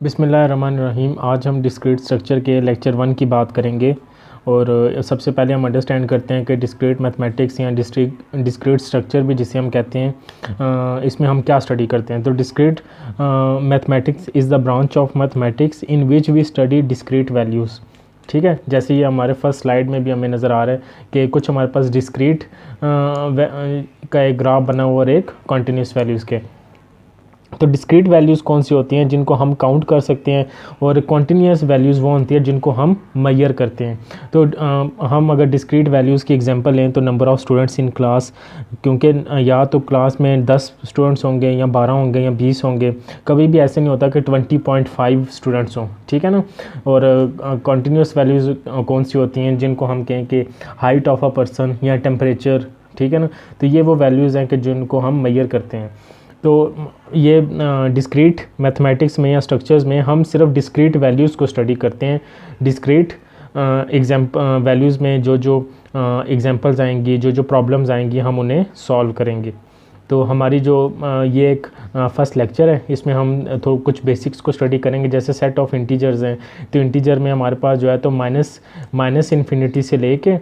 बिस्मिल्लाहिर्रहमानिर्रहीम। आज हम डिस्क्रीट स्ट्रक्चर के लेक्चर 1 की बात करेंगे। और सबसे पहले हम अंडरस्टैंड करते हैं कि डिस्क्रीट मैथमेटिक्स या डिस्क्रीट स्ट्रक्चर भी जिसे हम कहते हैं, इसमें हम क्या स्टडी करते हैं। तो discrete mathematics is the branch of mathematics in which we study discrete values. ठीक है, जैसे ये हमारे फर्स्ट स्लाइड में भी हमें नज़र आ रहा है कि कुछ हमारे पास डिस्क्रीट का एक ग्राफ बना हुआ और एक कॉन्टीन्यूस वैल्यूज़ के। तो डिस्क्रीट वैल्यूज़ कौन सी होती हैं जिनको हम काउंट कर सकते हैं, और कॉन्टीन्यूस वैल्यूज़ वो होती है जिनको हम मेजर करते हैं। तो हम अगर डिस्क्रीट वैल्यूज़ की एग्जांपल लें तो number of students in class, क्योंकि या तो क्लास में 10 स्टूडेंट्स होंगे या 12 होंगे या 20 होंगे। कभी भी ऐसे नहीं होता कि 20.5 स्टूडेंट्स हों, ठीक है ना। और कॉन्टीन्यूस वैल्यूज़ कौन सी होती हैं जिनको हम कहें कि हाइट ऑफ अ पर्सन या टेम्परेचर, ठीक है ना। तो ये वो वैल्यूज़ हैं कि जिनको हम मेजर करते हैं। तो ये डिस्क्रीट मैथमेटिक्स में या स्ट्रक्चर्स में हम सिर्फ डिस्क्रीट वैल्यूज़ को स्टडी करते हैं। डिस्क्रीट वैल्यूज़ में जो जो एग्जांपल्स आएंगी, जो जो प्रॉब्लम्स आएंगी, हम उन्हें सॉल्व करेंगे। तो हमारी जो ये एक फर्स्ट लेक्चर है, इसमें हम तो कुछ बेसिक्स को स्टडी करेंगे। जैसे सेट ऑफ इंटीजर्स हैं, तो इंटीजर में हमारे पास जो है तो माइनस इन्फिनिटी से लेके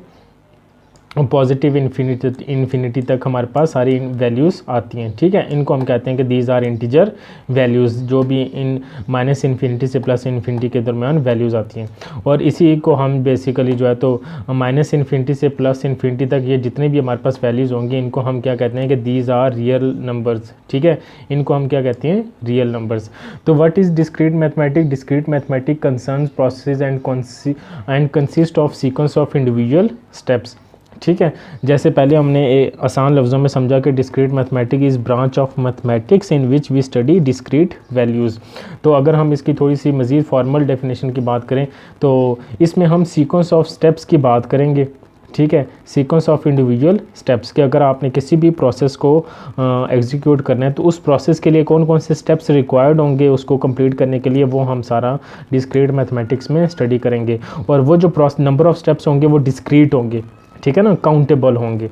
पॉजिटिव इन्फिनिटी तक हमारे पास सारी वैल्यूज़ आती हैं, ठीक है। इनको हम कहते हैं कि दीज आर इंटीजर वैल्यूज़, जो भी इन माइनस इन्फिनिटी से प्लस इन्फिनिटी के दरमियान वैल्यूज़ आती हैं। और इसी को हम बेसिकली जो है तो माइनस इन्फिनिटी से प्लस इन्फिनिटी तक ये जितने भी हमारे पास वैल्यूज़ होंगी, इनको हम क्या कहते हैं कि दीज आर रियल नंबर्स, ठीक है। इनको हम क्या कहते हैं, रियल नंबर्स। तो what is discrete mathematics? Discrete mathematics concerns process and consist of sequence of individual steps, ठीक है। जैसे पहले हमने आसान लफ्ज़ों में समझा कि discrete mathematics is branch of mathematics in which we study discrete values. तो अगर हम इसकी थोड़ी सी मज़ीद फॉर्मल डेफिनेशन की बात करें तो इसमें हम सीक्वेंस ऑफ स्टेप्स की बात करेंगे, ठीक है। सीक्वेंस ऑफ इंडिविजुअल स्टेप्स के, अगर आपने किसी भी प्रोसेस को एग्जीक्यूट करना है तो उस प्रोसेस के लिए कौन कौन से स्टेप्स रिक्वायर्ड होंगे उसको कंप्लीट करने के लिए, वो हम सारा डिस्क्रीट मैथमेटिक्स में स्टडी करेंगे। और वो जो नंबर ऑफ़ स्टेप्स होंगे वो डिस्क्रीट होंगे, ठीक है ना, काउंटेबल होंगे।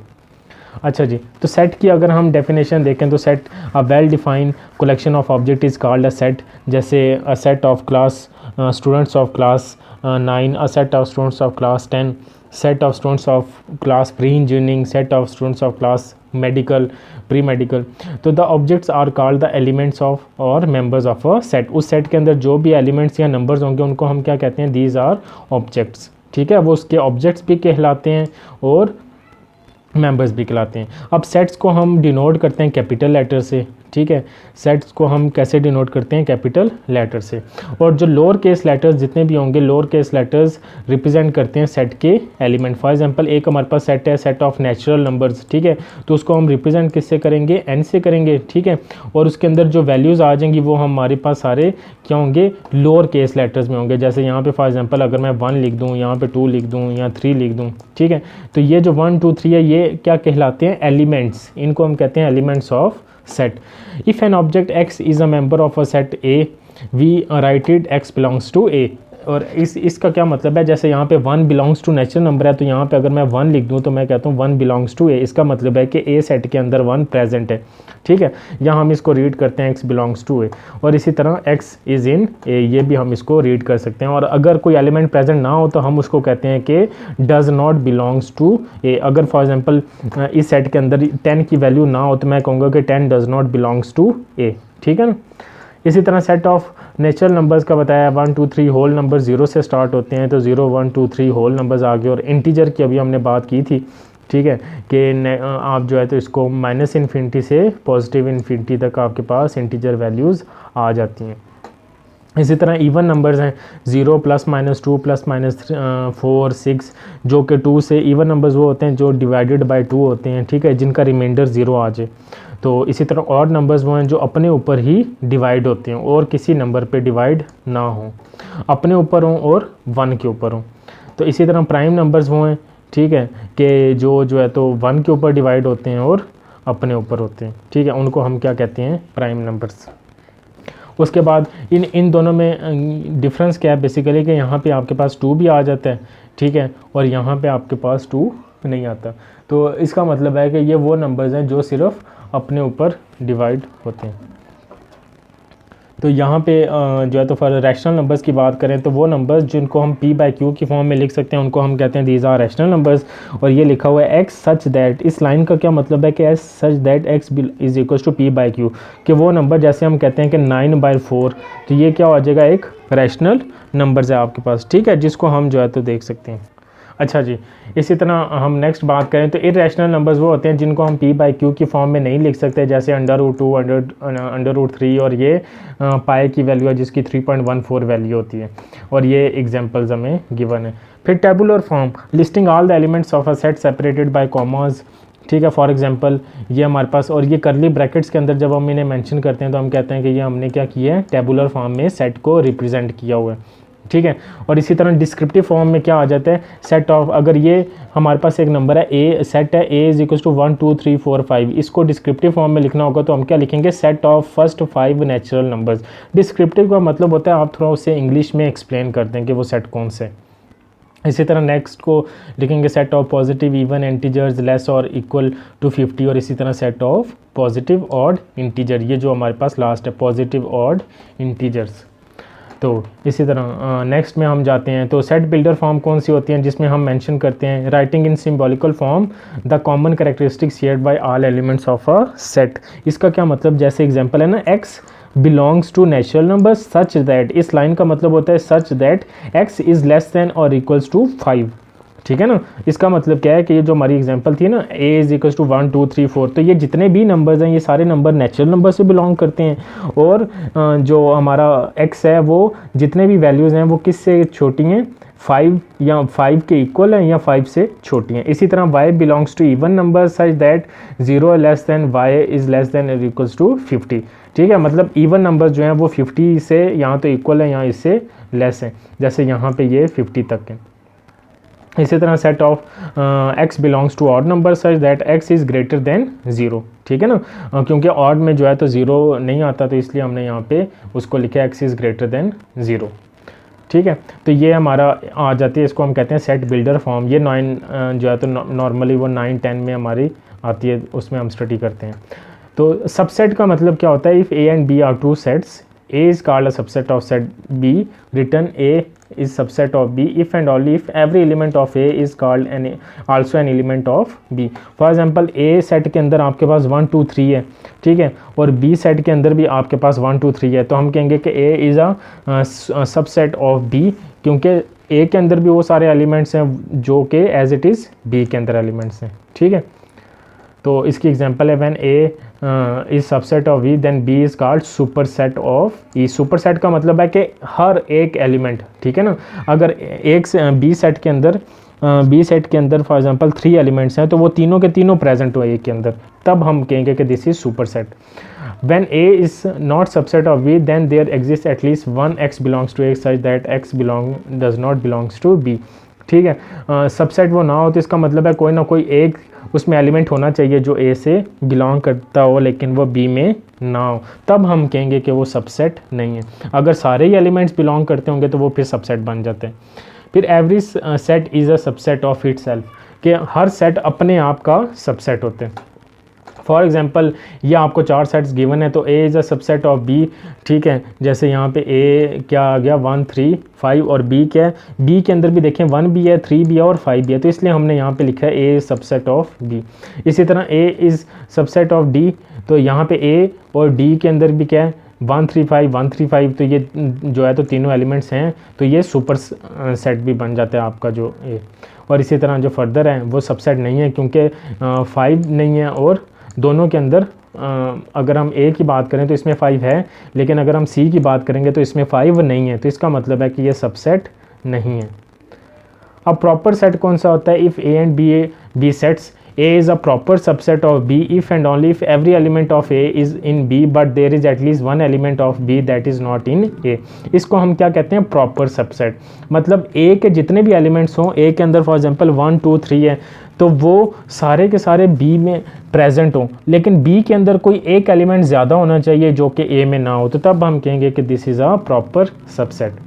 अच्छा जी, तो सेट की अगर हम डेफिनेशन देखें तो set a well defined collection of object is called a set. जैसे a set of class students of class 9, a set of students of class 10, set of students of class pre engineering, set of students of class medical, pre medical. तो the objects are called the elements of और members of a set. उस set के अंदर जो भी elements या numbers होंगे उनको हम क्या कहते हैं, दीज आर ऑब्जेक्ट्स, ठीक है। वो उसके ऑब्जेक्ट्स भी कहलाते हैं और मेंबर्स भी कहलाते हैं। अब सेट्स को हम डिनोट करते हैं कैपिटल लेटर से, ठीक है। सेट्स को हम कैसे डिनोट करते हैं, कैपिटल लेटर से। और जो लोअर केस लेटर्स जितने भी होंगे, लोअर केस लेटर्स रिप्रेजेंट करते हैं सेट के एलिमेंट। फॉर एग्जांपल एक हमारे पास सेट है, सेट ऑफ नेचुरल नंबर्स, ठीक है। तो उसको हम रिप्रेजेंट किससे करेंगे, n से करेंगे, ठीक है। और उसके अंदर जो वैल्यूज़ आ जाएंगी वो हमारे पास सारे क्या होंगे, लोअर केस लेटर्स में होंगे। जैसे यहाँ पे फॉर एग्जांपल अगर मैं 1 लिख दूँ, यहाँ पे 2 लिख दूँ या 3 लिख दूँ, ठीक है। तो ये जो 1 2 3 है ये क्या कहलाते हैं, एलिमेंट्स। इनको हम कहते हैं elements of set. If an object x is a member of a set A, we write it x belongs to A. और इसका क्या मतलब है, जैसे यहाँ पे 1 बिलोंग्स टू नेचुरल नंबर है, तो यहाँ पे अगर मैं 1 लिख दूँ तो मैं कहता हूँ 1 बिलोंग्स टू ए। इसका मतलब है कि ए सेट के अंदर 1 प्रेजेंट है, ठीक है। यहाँ हम इसको रीड करते हैं x बिलोंग्स टू ए। और इसी तरह x इज़ इन ए, ये भी हम इसको रीड कर सकते हैं। और अगर कोई एलिमेंट प्रेजेंट ना हो तो हम उसको कहते हैं कि डज़ नॉट बिलोंग्स टू ए। अगर फॉर एग्जांपल इस सेट के अंदर 10 की वैल्यू ना हो तो मैं कहूँगा कि 10 डज़ नॉट बिलोंग्स टू ए, ठीक है ना। इसी तरह सेट ऑफ नेचुरल नंबर्स का बताया, 1 2 3 होल नंबर 0 से स्टार्ट होते हैं, तो 0 1 2 3 होल नंबर्स आ गए। और इंटीजर की अभी हमने बात की थी, ठीक है, कि आप जो है तो इसको माइनस इन्फिनिटी से पॉजिटिव इन्फिनिटी तक आपके पास इंटीजर वैल्यूज़ आ जाती हैं। इसी तरह इवन नंबर्स हैं, 0 +-2 +-4 6, जो कि 2 से इवन नंबर्स वो होते हैं जो डिवाइडेड बाय 2 होते हैं, ठीक है, जिनका रिमाइंडर 0 आ जाए। तो इसी तरह ऑड नंबर्स वो हैं जो अपने ऊपर ही डिवाइड होते हैं और किसी नंबर पे डिवाइड ना हो, अपने ऊपर हों और 1 के ऊपर हों। तो इसी तरह प्राइम नंबर्स वो हैं, ठीक है, कि जो है तो 1 के ऊपर डिवाइड होते हैं और अपने ऊपर होते हैं, ठीक है। उनको हम क्या कहते हैं, प्राइम नंबर्स। उसके बाद इन दोनों में डिफरेंस क्या है बेसिकली, कि यहाँ पे आपके पास 2 भी आ जाता है, ठीक है, और यहाँ पे आपके पास 2 नहीं आता। तो इसका मतलब है कि ये वो नंबर्स हैं जो सिर्फ अपने ऊपर डिवाइड होते हैं। तो यहाँ पे जो है तो फॉर रैशनल नंबर्स की बात करें तो वो नंबर्स जिनको हम p बाई क्यू की फॉर्म में लिख सकते हैं उनको हम कहते हैं दीज आर रैशनल नंबर्स। और ये लिखा हुआ है x सच दैट, इस लाइन का क्या मतलब है कि s such that x is equal to p by q, कि वो नंबर जैसे हम कहते हैं कि 9/4, तो ये क्या हो जाएगा, एक रैशनल नंबर्स है आपके पास, ठीक है, जिसको हम जो है तो देख सकते हैं। अच्छा जी, इसी तरह हम नेक्स्ट बात करें तो इरेशनल नंबर्स वो होते हैं जिनको हम p बाई क्यू की फॉर्म में नहीं लिख सकते, जैसे √2, √3, और ये पाए की वैल्यू है जिसकी 3.14 वैल्यू होती है, और ये एग्जांपल्स हमें गिवन है। फिर tabular form, listing all the elements of a set separated by commas, ठीक है, फॉर एग्जांपल ये हमारे पास, और ये करली ब्रैकेट्स के अंदर जब हम इन्हें मेंशन करते हैं तो हम कहते हैं कि ये हमने क्या किया है, टेबुलर फॉर्म में सेट को रिप्रेजेंट किया हुआ है, ठीक है। और इसी तरह डिस्क्रिप्टिव फॉर्म में क्या आ जाता है, सेट ऑफ, अगर ये हमारे पास एक नंबर है ए, सेट है ए इज इक्वल टू 1 2 3 4 5, इसको डिस्क्रिप्टिव फॉर्म में लिखना होगा तो हम क्या लिखेंगे, set of first 5 natural numbers. Descriptive का मतलब होता है आप थोड़ा उसे इंग्लिश में एक्सप्लेन करते हैं कि वो सेट कौन से। इसी तरह नेक्स्ट को लिखेंगे set of positive even integers less और इक्वल टू 50, और इसी तरह set of positive odd integer, ये जो हमारे पास लास्ट है पॉजिटिव ऑड इंटीजर्स। तो इसी तरह नेक्स्ट में हम जाते हैं, तो सेट बिल्डर फॉर्म कौन सी होती है, जिसमें हम मेंशन करते हैं writing in symbolical form the common characteristics shared by all elements of a set. इसका क्या मतलब, जैसे एग्जांपल है ना, x belongs to natural number such that, इस लाइन का मतलब होता है such that x is less than और इक्वल्स टू 5, ठीक है ना। इसका मतलब क्या है कि ये जो हमारी एग्जांपल थी ना, a इज इक्वल टू 1 2 3 4, तो ये जितने भी नंबर्स हैं ये सारे नंबर नेचुरल नंबर से बिलोंग करते हैं, और जो हमारा x है वो जितने भी वैल्यूज़ हैं वो किस से छोटी हैं, 5 या 5 के इक्वल हैं या 5 से छोटी हैं। इसी तरह y belongs to even number such that 0 less than y is less than और इक्वल्स टू 50, ठीक है, मतलब इवन नंबर जो हैं वो 50 से यहाँ तो इक्वल है, यहाँ इससे लेस है, जैसे यहाँ पे ये 50 तक है। इसी तरह set of x belongs to odd number such that x is greater than 0, ठीक है ना, क्योंकि ऑड में जो है तो 0 नहीं आता तो इसलिए हमने यहाँ पे उसको लिखा x इज़ ग्रेटर देन 0, ठीक है। तो ये हमारा आ जाती है, इसको हम कहते हैं सेट बिल्डर फॉर्म। ये 9 जो है तो नॉर्मली वो 9 10 में हमारी आती है, उसमें हम स्टडी करते हैं। तो सबसेट का मतलब क्या होता है, if a and b are two sets, a is called a subset of set b, written a is subset of b if and only if every element of a is called also an element of b। For example a set के अंदर आपके पास 1 2 3 है, ठीक है, और b set के अंदर भी आपके पास 1 2 3 है, तो हम कहेंगे कि a is a subset of b, क्योंकि a के अंदर भी वो सारे एलिमेंट्स हैं जो कि एज इट इज़ b के अंदर एलिमेंट्स हैं, ठीक है। तो इसकी एग्जांपल है when a is subset of v then b is called super set of e। Super set का मतलब है कि हर एक एलिमेंट, ठीक है ना, अगर एक b सेट के अंदर फॉर एग्जांपल 3 एलिमेंट्स हैं तो वो तीनों के तीनों प्रेजेंट हुए एक के अंदर, तब हम कहेंगे कि this is super set. When a is not subset of v then there exist at least one x belongs to a such that x does not belongs to b, ठीक है। सबसेट वो ना हो तो इसका मतलब है कोई ना कोई एक उसमें एलिमेंट होना चाहिए जो a से बिलोंग करता हो लेकिन वो b में ना हो, तब हम कहेंगे कि वो सबसेट नहीं है। अगर सारे ही एलिमेंट्स बिलोंग करते होंगे तो वो फिर सबसेट बन जाते हैं। फिर every set is a subset of itself, कि हर सेट अपने आप का सबसेट होते हैं। फॉर एग्जांपल ये आपको 4 सेट्स गिवन है तो a is a subset of b, ठीक है, जैसे यहाँ पे a क्या आ गया 1 3 5, और b क्या है, b के अंदर भी देखें 1 भी है 3 भी है और 5 भी है, तो इसलिए हमने यहाँ पे लिखा है a is subset of b। इसी तरह a is subset of d, तो यहाँ पे a और d के अंदर भी क्या है 1 3 5 1 3 5, तो ये जो है तो तीनों एलिमेंट्स हैं, तो ये सुपर सेट भी बन जाता है आपका जो a। और इसी तरह जो फर्दर है वो सबसेट नहीं है क्योंकि 5 नहीं है, और दोनों के अंदर अगर हम a की बात करें तो इसमें 5 है, लेकिन अगर हम c की बात करेंगे तो इसमें 5 नहीं है, तो इसका मतलब है कि ये सबसेट नहीं है। अब प्रॉपर सेट कौन सा होता है, if a and b sets, a is a proper subset of b if and only if every element of a is in b but there is at least one element of b that is not in a। इसको हम क्या कहते हैं, proper subset. मतलब a के जितने भी elements हों, a के अंदर फॉर एग्जांपल 1 2 3 है, तो वो सारे के सारे b में प्रेजेंट हों, लेकिन b के अंदर कोई एक एलिमेंट ज़्यादा होना चाहिए जो कि a में ना हो, तो तब हम कहेंगे कि this is a proper subset.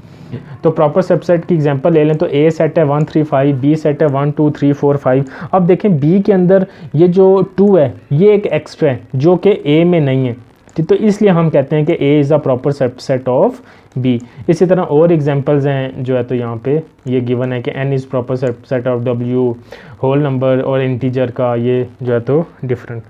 तो प्रॉपर सबसेट की एग्जांपल ले लें तो a सेट है 1 3 5, b सेट है 1 2 3 4 5। अब देखें b के अंदर ये जो 2 है ये एक एक्स्ट्रा है जो कि a में नहीं है, तो इसलिए हम कहते हैं कि A is a proper subset of B। इसी तरह और एग्जांपल्स हैं जो है, तो यहाँ पे ये गिवन है कि N is proper subset of W, whole number और इंटीजर का ये जो है तो डिफरेंट।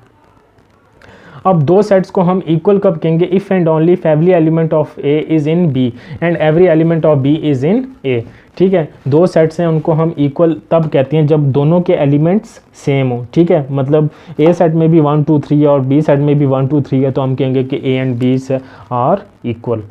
अब दो सेट्स को हम इक्वल कब कहेंगे? If and only if every element of A is in B and every element of B is in A. ठीक है, दो सेट्स हैं उनको हम इक्वल तब कहते हैं जब दोनों के एलिमेंट्स सेम हो। ठीक है, मतलब ए सेट में भी 1 2 3 और बी सेट में भी 1 2 3 है, तो हम कहेंगे कि A and B are equal.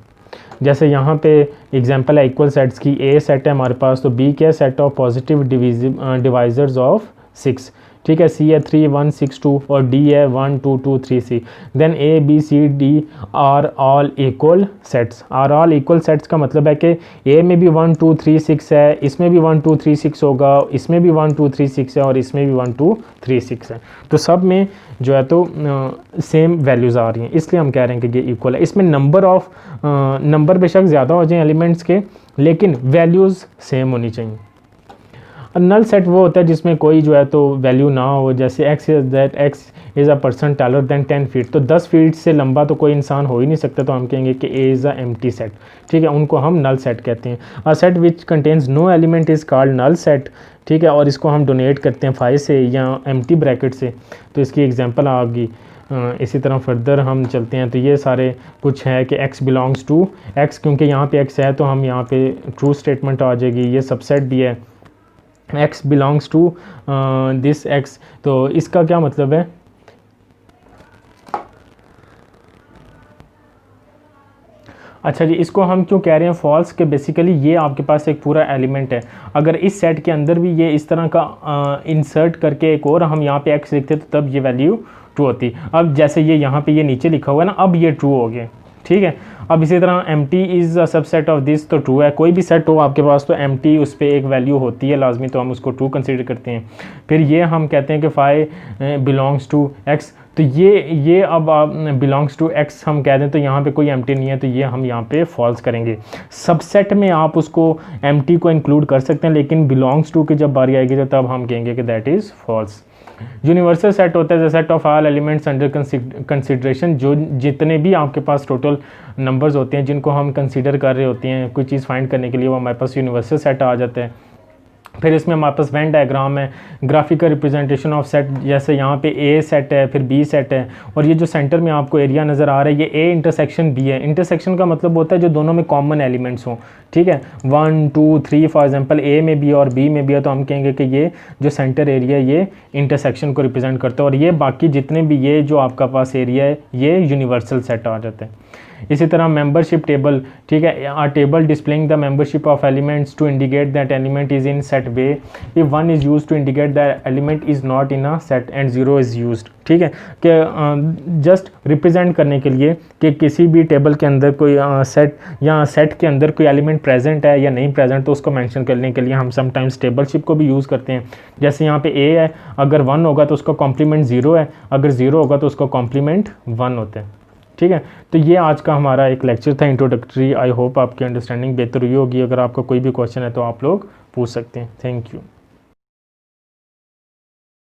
जैसे यहाँ पे एग्जांपल है इक्वल सेट्स की, ए सेट है हमारे पास, तो बी क्या set of positive divisors of 6। ठीक है, सी है 3 1 6 2 और डी है 1 2 2 3 C. Then A B C D are all equal sets. Are all equal sets का मतलब है कि ए में भी 1 2 3 6 है, इसमें भी 1 2 3 6 होगा, इसमें भी 1 2 3 6 है और इसमें भी 1 2 3 6 है। तो सब में जो है तो सेम वैल्यूज़ आ रही हैं, इसलिए हम कह रहे हैं कि ये इक्वल है। इसमें नंबर बेशक ज़्यादा हो जाए एलिमेंट्स के, लेकिन वैल्यूज़ सेम होनी चाहिए। नल सेट वो होता है जिसमें कोई जो है तो वैल्यू ना हो, जैसे x is a person taller than 10 feet, तो 10 फीट से लंबा तो कोई इंसान हो ही नहीं सकता, तो हम कहेंगे कि A is a empty set. ठीक है, उनको हम नल सेट कहते हैं। A set which contains no element is called null set. ठीक है, और इसको हम डोनेट करते हैं 5 से या एम्प्टी ब्रैकेट से, तो इसकी एग्जांपल आ गई। इसी तरह फर्दर हम चलते हैं, तो ये सारे कुछ है कि x बिलोंग्स टू x, क्योंकि यहाँ पे x है तो हम यहाँ पे ट्रू स्टेटमेंट आ जाएगी। ये सबसेट भी है, x belongs to this x, तो इसका क्या मतलब है? अच्छा जी, इसको हम क्यों कह रहे हैं फॉल्स? के बेसिकली ये आपके पास एक पूरा एलिमेंट है, अगर इस सेट के अंदर भी ये इस तरह का इंसर्ट करके एक और हम यहाँ पे x लिखते तो तब ये वैल्यू ट्रू होती। अब जैसे ये यहाँ पे ये नीचे लिखा हुआ है ना, अब ये ट्रू हो गया। ठीक है, अब इसी तरह empty is a subset of this, तो ट्रू है। कोई भी सेट हो आपके पास तो एम्प्टी उस पर एक वैल्यू होती है लाजमी, तो हम उसको ट्रू कंसीडर करते हैं। फिर ये हम कहते हैं कि फाई बिलोंग्स टू एक्स, तो ये अब आप बिलोंग्स टू एक्स हम कह दें तो यहाँ पे कोई एम्प्टी नहीं है, तो ये हम यहाँ पे फॉल्स करेंगे। सबसेट में आप उसको एम्प्टी को इंक्लूड कर सकते हैं, लेकिन बिलोंग्स टू की जब बारी आएगी तो तब हम कहेंगे कि that is false. Universal set होता है the set of all elements under consideration, जो जितने भी आपके पास टोटल नंबर्स होते हैं जिनको हम कंसीडर कर रहे होते हैं कोई चीज़ फाइंड करने के लिए, वो हमारे पास यूनिवर्सल सेट आ जाता है। फिर इसमें हमारे पास वेन डायग्राम है, ग्राफिकल रिप्रेजेंटेशन ऑफ सेट, जैसे यहाँ पे ए सेट है, फिर बी सेट है, और ये जो सेंटर में आपको एरिया नज़र आ रहा है ये ए इंटरसेक्शन बी है। इंटरसेक्शन का मतलब होता है जो दोनों में कॉमन एलिमेंट्स हों। ठीक है, 1 2 3 फॉर एग्जांपल ए में भी और बी में भी है, तो हम कहेंगे कि ये जो सेंटर एरिया ये इंटरसेक्शन को रिप्रेजेंट करता है, और ये बाकी जितने भी ये जो आपका पास एरिया है ये यूनिवर्सल सेट आ जाता है। इसी तरह मेंबरशिप टेबल, ठीक है, a table displaying the membership of elements to indicate that element is in set वे, if 1 is use to indicate that element is not in a set and 0 is used. ठीक है, कि just represent करने के लिए कि किसी भी टेबल के अंदर कोई सेट या सेट के अंदर कोई एलिमेंट प्रेजेंट है या नहीं प्रेजेंट, तो उसको मेंशन करने के लिए हम समटाइम्स टेबलशिप को भी यूज़ करते हैं। जैसे यहाँ पे ए है, अगर 1 होगा तो उसका कॉम्प्लीमेंट 0 है, अगर 0 होगा तो उसका कॉम्प्लीमेंट 1 होता है। ठीक है, तो ये आज का हमारा एक लेक्चर था इंट्रोडक्टरी। आई होप आपकी अंडरस्टैंडिंग बेहतर हुई होगी। अगर आपका कोई भी क्वेश्चन है तो आप लोग पूछ सकते हैं। Thank you.